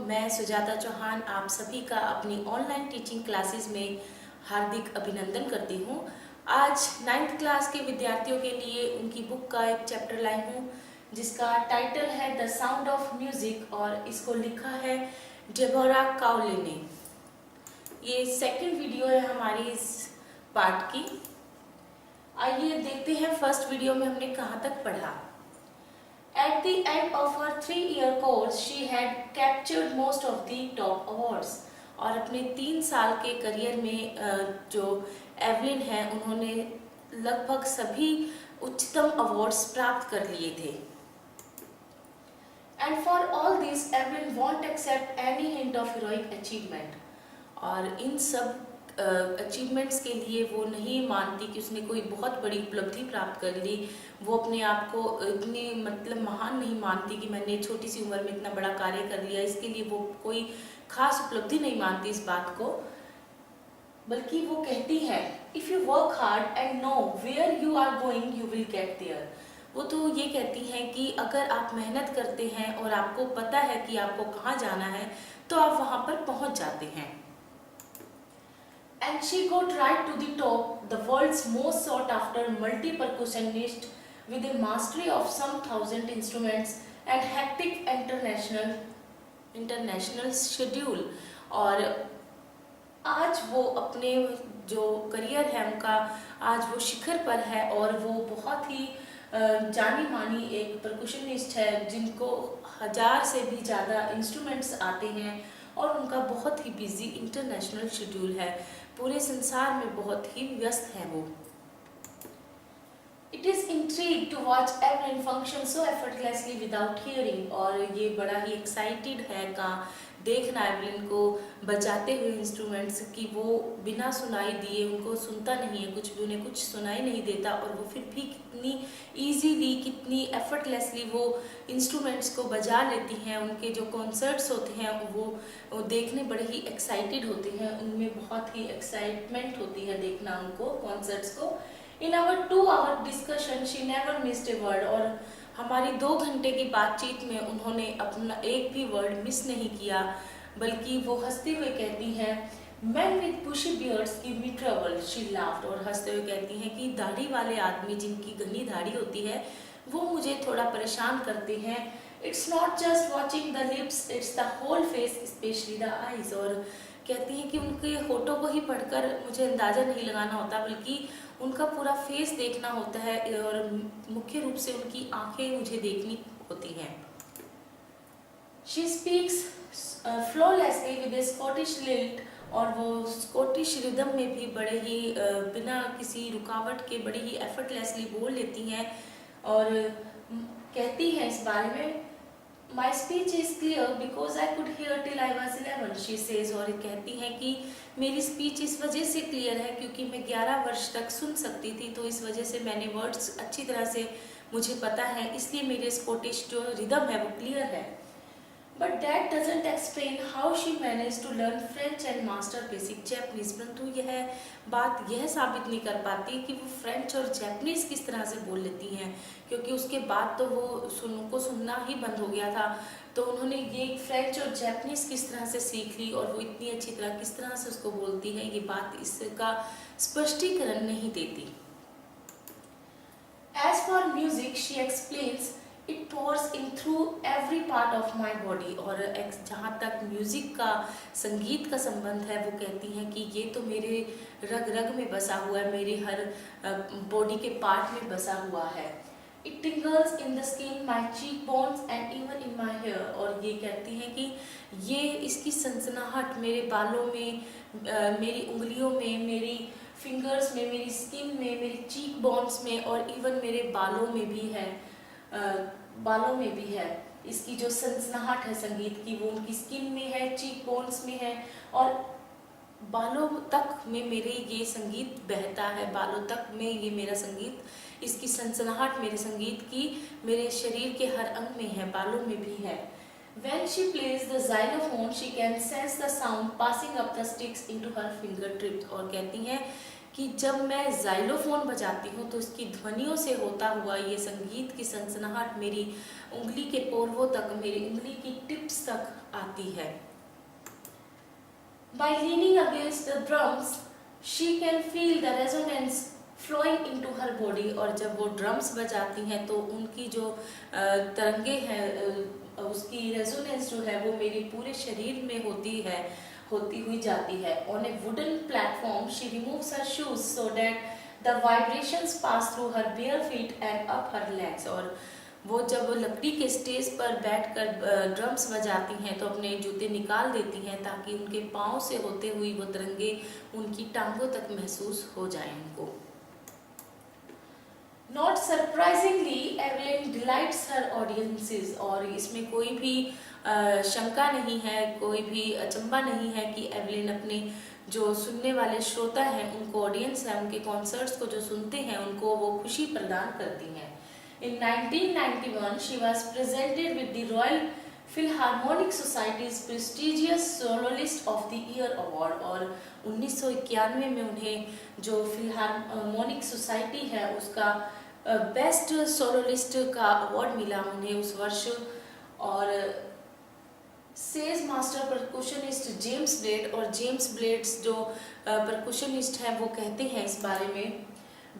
मैं सुजाता चौहान आप सभी का अपनी ऑनलाइन टीचिंग क्लासेस में हार्दिक अभिनंदन करती हूँ। आज 9th क्लास के विद्यार्थियों के लिए उनकी बुक का एक चैप्टर लाई हूँ जिसका टाइटल है द साउंड ऑफ म्यूजिक और इसको लिखा है डेबोरा काउले ने। ये सेकंड वीडियो है हमारी इस पार्ट की। आइए देखते हैं फर्स्ट वीडियो में हमने कहाँ तक पढ़ा। At the end of her 3-year course, she had captured most of the top awards. और अपने 3 साल के करियर में जो एवलिन है उन्होंने लगभग सभी उच्चतम अवार्ड्स प्राप्त कर लिए थे। And for all this, Evelyn won't accept any hint of heroic achievement. और इन सब अचीवमेंट्स के लिए वो नहीं मानती कि उसने कोई बहुत बड़ी उपलब्धि प्राप्त कर ली। वो अपने आप को इतनी महान नहीं मानती कि मैंने छोटी सी उम्र में इतना बड़ा कार्य कर लिया। इसके लिए वो कोई खास उपलब्धि नहीं मानती इस बात को, बल्कि वो कहती है if you work hard and know where you are going you will get there. वो तो ये कहती हैं कि अगर आप मेहनत करते हैं और आपको पता है कि आपको कहाँ जाना है तो आप वहाँ पर पहुँच जाते हैं। And she got right to the top, the world's most sought after multi-percussionist with a mastery of some 1,000 instruments and hectic international schedule। और आज वो अपने जो करियर है उनका आज वो शिखर पर है और वो बहुत ही जानी मानी एक परकुशनिस्ट है जिनको 1000 से भी ज़्यादा इंस्ट्रूमेंट्स आते हैं और उनका बहुत ही बिजी इंटरनेशनल शेड्यूल है। पूरे संसार में बहुत ही व्यस्त है वो। It is intrigued to watch Evelyn function so effortlessly without hearing। और ये बड़ा ही एक्साइटेड है का देखना एवलिन को बजाते हुए इंस्ट्रूमेंट्स की वो बिना सुनाई दिए, उनको सुनता नहीं है कुछ भी, उन्हें कुछ सुनाई नहीं देता और वो फिर भी कितनी ईजीली कितनी एफर्टलेसली वो इंस्ट्रूमेंट्स को बजा लेती हैं। उनके जो कॉन्सर्ट्स होते हैं वो देखने बड़े ही एक्साइटेड होते हैं, उनमें बहुत ही एक्साइटमेंट होती है देखना उनको कॉन्सर्ट्स को। In our 2-hour discussion she never missed a word. और हमारी 2 घंटे की बातचीत में उन्होंने अपना एक भी वर्ड मिस नहीं किया, बल्कि वो हंसते हुए कहती हैं Men with bushy beards give me trouble, she laughed। और हंसते हुए कहती हैं कि दाढ़ी वाले आदमी जिनकी घनी दाढ़ी होती है वो मुझे थोड़ा परेशान करते हैं। It's not just watching the lips, it's the whole face, especially the eyes। और कहती हैं कि उनके होठों को ही पढ़कर मुझे अंदाज़ा नहीं लगाना होता, बल्कि उनका पूरा फेस देखना होता है और मुख्य रूप से उनकी आंखें मुझे देखनी होती हैं। She speaks flawlessly with a Scottish lilt। और वो स्कॉटिश रिदम में भी बड़े ही बिना किसी रुकावट के बड़े ही एफर्टलेसली बोल लेती हैं और कहती हैं इस बारे में My speech is clear because I could hear till I was 11, she says। और कहती हैं कि मेरी स्पीच इस वजह से क्लियर है क्योंकि मैं 11 वर्ष तक सुन सकती थी, तो इस वजह से मैंने वर्ड्स अच्छी तरह से मुझे पता है, इसलिए मेरे स्कॉटिश जो रिदम है वो क्लियर है। But that doesn't explain how she managed to learn French and master basic Japanese। परंतु यह बात यह साबित नहीं कर पाती कि वो फ्रेंच और जैपनीज किस तरह से बोल लेती हैं, क्योंकि उसके बाद तो वो सुनना ही बंद हो गया था। तो उन्होंने ये फ्रेंच और जैपनीज किस तरह से सीख ली और वो इतनी अच्छी तरह किस तरह से उसको बोलती है, ये बात इसका स्पष्टीकरण नहीं देती। As for music, she explains It pours in through every part of my body। और जहाँ तक म्यूज़िक का संगीत का संबंध है वो कहती हैं कि ये तो मेरे रग रग में बसा हुआ है, मेरे हर बॉडी के पार्ट में बसा हुआ है। It tingles in the skin, my cheekbones and even in my hair। और ये कहती हैं कि ये इसकी सनसनाहट मेरे बालों में, मेरी उंगलियों में, मेरी फिंगर्स में, मेरी स्किन में, मेरी चीक बोन्स में और इवन मेरे बालों में भी है, बालों में भी है। इसकी जो सनसनाहट है संगीत की वो उनकी स्किन में है, चीक बोन्स में है और बालों तक में मेरे ये संगीत बहता है, बालों तक में ये मेरा संगीत, इसकी सनसनाहट मेरे संगीत की मेरे शरीर के हर अंग में है, बालों में भी है। When she plays the xylophone, she can sense the sound passing up the sticks into her fingertips। और कहती हैं कि जब मैं ज़ाइलोफ़ोन बजाती हूँ तो इसकी ध्वनियों से होता हुआ ये संगीत की सनसनाहट मेरी उंगली के पोरवों तक, मेरी उंगली की टिप्स तक आती है। By leaning against the drums, she can feel the resonance flowing into her body। और जब वो ड्रम्स बजाती हैं तो उनकी जो तरंगे हैं, उसकी रेजोनेंस जो है वो मेरे पूरे शरीर में होती हुई जाती है। On a wooden platform, she removes her shoes so that the vibrations pass through her bare feet and up her legs। और वो जब लकड़ी के स्टेज पर बैठकर ड्रम्स बजाती हैं तो अपने जूते निकाल देती हैं ताकि उनके पाँव से होते हुई वो तरंगे उनकी टांगों तक महसूस हो जाएं उनको। Not surprisingly, Evelyn delights her audiences। और इसमें कोई भी शंका नहीं है, कोई भी अचंभा नहीं है कि एवलिन अपने जो सुनने वाले श्रोता हैं, उनको ऑडियंस है, उनके कॉन्सर्ट्स को जो सुनते हैं उनको वो खुशी प्रदान करती हैं। In 1991, she was presented with the Royal Philharmonic Society's prestigious Soloist of the Year Award। और 1991 में उन्हें जो फिलहार्मोनिक सोसाइटी है उसका बेस्ट सोलोलिस्ट का अवार्ड मिला उन्हें उस वर्ष। और सेज मास्टर परकुशनिस्ट जेम्स ब्लेड, और जेम्स ब्लेड्स जो परकुशनिस्ट हैं वो कहते हैं इस बारे में,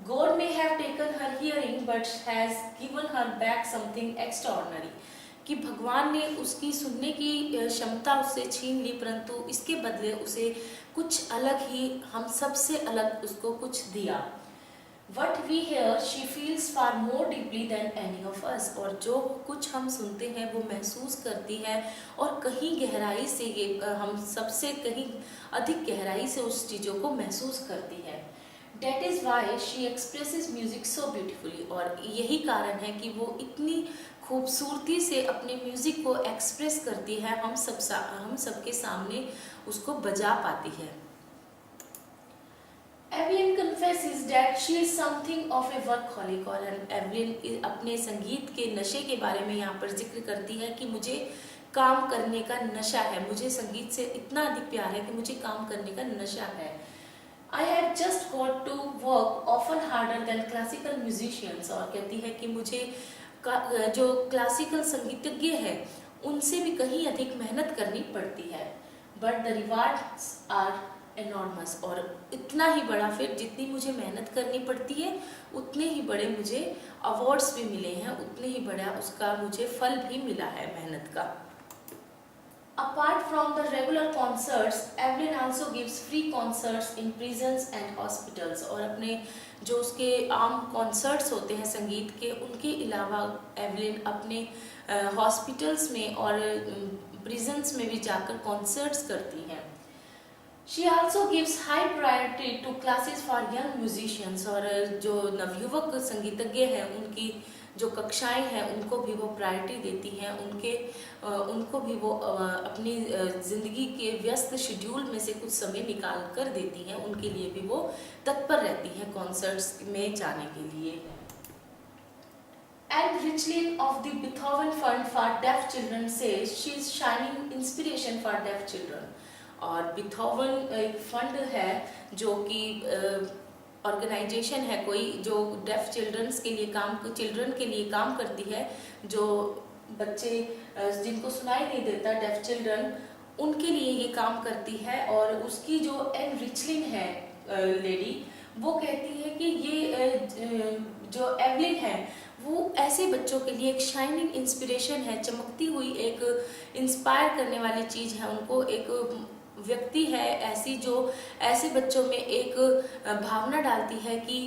God may have taken her hearing but has given her back something extraordinary। कि भगवान ने उसकी सुनने की क्षमता उससे छीन ली, परंतु इसके बदले उसे कुछ अलग ही, हम सबसे अलग उसको कुछ दिया। What we hear she feels far more deeply than any of us। और जो कुछ हम सुनते हैं वो महसूस करती है और कहीं गहराई से, ये हम सबसे कहीं अधिक गहराई से उस चीज़ों को महसूस करती है। That is why she expresses music so beautifully। और यही कारण है कि वो इतनी खूबसूरती से अपने म्यूजिक को एक्सप्रेस करती है, हम सबके सामने उसको बजा पाती है। Evelyn confesses that she is something of a workaholic। और एवलिन अपने संगीत के नशे के बारे में यहाँ पर जिक्र करती है कि मुझे काम करने का नशा है, मुझे संगीत से इतना अधिक प्यार है कि मुझे काम करने का नशा है। I have just got to work often harder than classical musicians। और कहती है कि मुझे जो क्लासिकल संगीतज्ञ हैं उनसे भी कहीं अधिक मेहनत करनी पड़ती है। But the rewards are enormous। और इतना ही बड़ा, फिर जितनी मुझे मेहनत करनी पड़ती है उतने ही बड़े मुझे अवार्ड्स भी मिले हैं, उतने ही बड़ा उसका मुझे फल भी मिला है मेहनत का। Apart from the regular concerts, Evelyn also gives free concerts in prisons and hospitals। और अपने जो उसके आम कॉन्सर्ट्स होते हैं संगीत के, उनके अलावा एवलिन अपने हॉस्पिटल्स में और प्रिजन्स में भी जाकर कॉन्सर्ट्स करती हैं। She also gives high priority to classes for young musicians। और जो नवयुवक संगीतज्ञ हैं उनकी जो कक्षाएं हैं उनको भी वो प्रायोरिटी देती हैं, उनको भी वो अपनी ज़िंदगी के व्यस्त शेड्यूल में से कुछ समय निकाल कर देती हैं, उनके लिए भी वो तत्पर रहती हैं कॉन्सर्ट्स में जाने के लिए। Anne Richlin of the Beethoven Fund for Deaf Children says she is shining inspiration for deaf children। और बिथोवन एक फंड है जो कि ऑर्गेनाइजेशन है कोई जो डेफ चिल्ड्रन के लिए काम करती है, जो बच्चे जिनको सुनाई नहीं देता, डेफ चिल्ड्रन, उनके लिए ये काम करती है। और उसकी जो एन रिचलिन है लेडी, वो कहती है कि ये जो एवलिन है वो ऐसे बच्चों के लिए एक शाइनिंग इंस्पिरेशन है, चमकती हुई एक इंस्पायर करने वाली चीज़ है, उनको एक व्यक्ति है ऐसी जो ऐसे बच्चों में एक भावना डालती है कि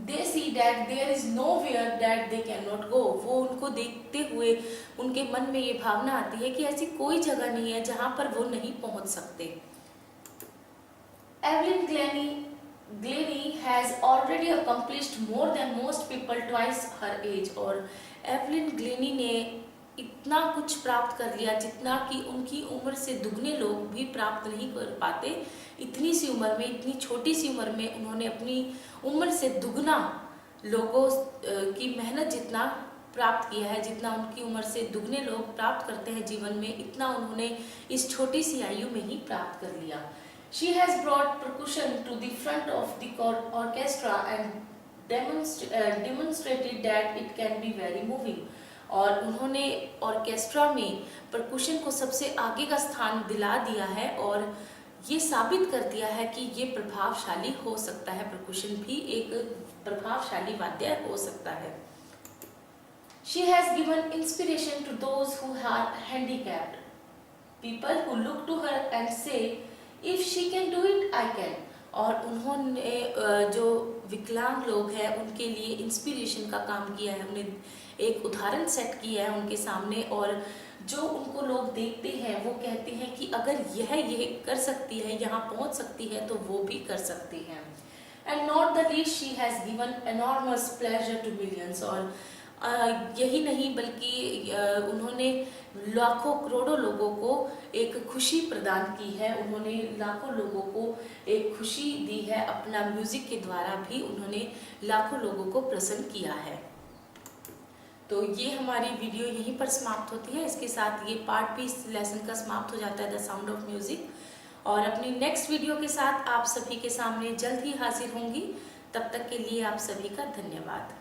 they see that there is nowhere that they cannot go। वो उनको देखते हुए उनके मन में ये भावना आती है कि ऐसी कोई जगह नहीं है जहाँ पर वो नहीं पहुँच सकते। Evelyn Glenny has already accomplished more than most people twice her age। और एवलिन ग्लेनी ने इतना कुछ प्राप्त कर लिया जितना कि उनकी उम्र से दुगने लोग भी प्राप्त नहीं कर पाते। इतनी सी उम्र में, इतनी छोटी सी उम्र में उन्होंने अपनी उम्र से दुगना लोगों की मेहनत जितना प्राप्त किया है, जितना उनकी उम्र से दुगने लोग प्राप्त करते हैं जीवन में, इतना उन्होंने इस छोटी सी आयु में ही प्राप्त कर लिया। She has brought percussion to the front of the orchestra and demonstrated that it can be very moving. और उन्होंने ऑर्केस्ट्रा में परकुशन को सबसे आगे का स्थान दिला दिया है और ये साबित कर दिया है कि ये प्रभावशाली हो सकता है, परकुशन भी एक प्रभावशाली वाद्य हो सकता है। She has given inspiration to those who are handicapped. People who look to her and say, if she can do it, I can. और उन्होंने जो विकलांग लोग हैं उनके लिए इंस्पिरेशन का काम किया है, उन्हें एक उदाहरण सेट किया है उनके सामने, और जो उनको लोग देखते हैं वो कहते हैं कि अगर ये कर सकती है, यहाँ पहुँच सकती है, तो वो भी कर सकती हैं। And not the least she has given enormous pleasure to millions. और यही नहीं बल्कि उन्होंने लाखों करोड़ों लोगों को एक खुशी प्रदान की है, उन्होंने लाखों लोगों को एक खुशी दी है, अपना म्यूजिक के द्वारा भी उन्होंने लाखों लोगों को प्रसन्न किया है। तो ये हमारी वीडियो यहीं पर समाप्त होती है, इसके साथ ये पार्ट भी इस लेसन का समाप्त हो जाता है, द साउंड ऑफ म्यूजिक। और अपनी नेक्स्ट वीडियो के साथ आप सभी के सामने जल्द ही हाजिर होंगी। तब तक के लिए आप सभी का धन्यवाद।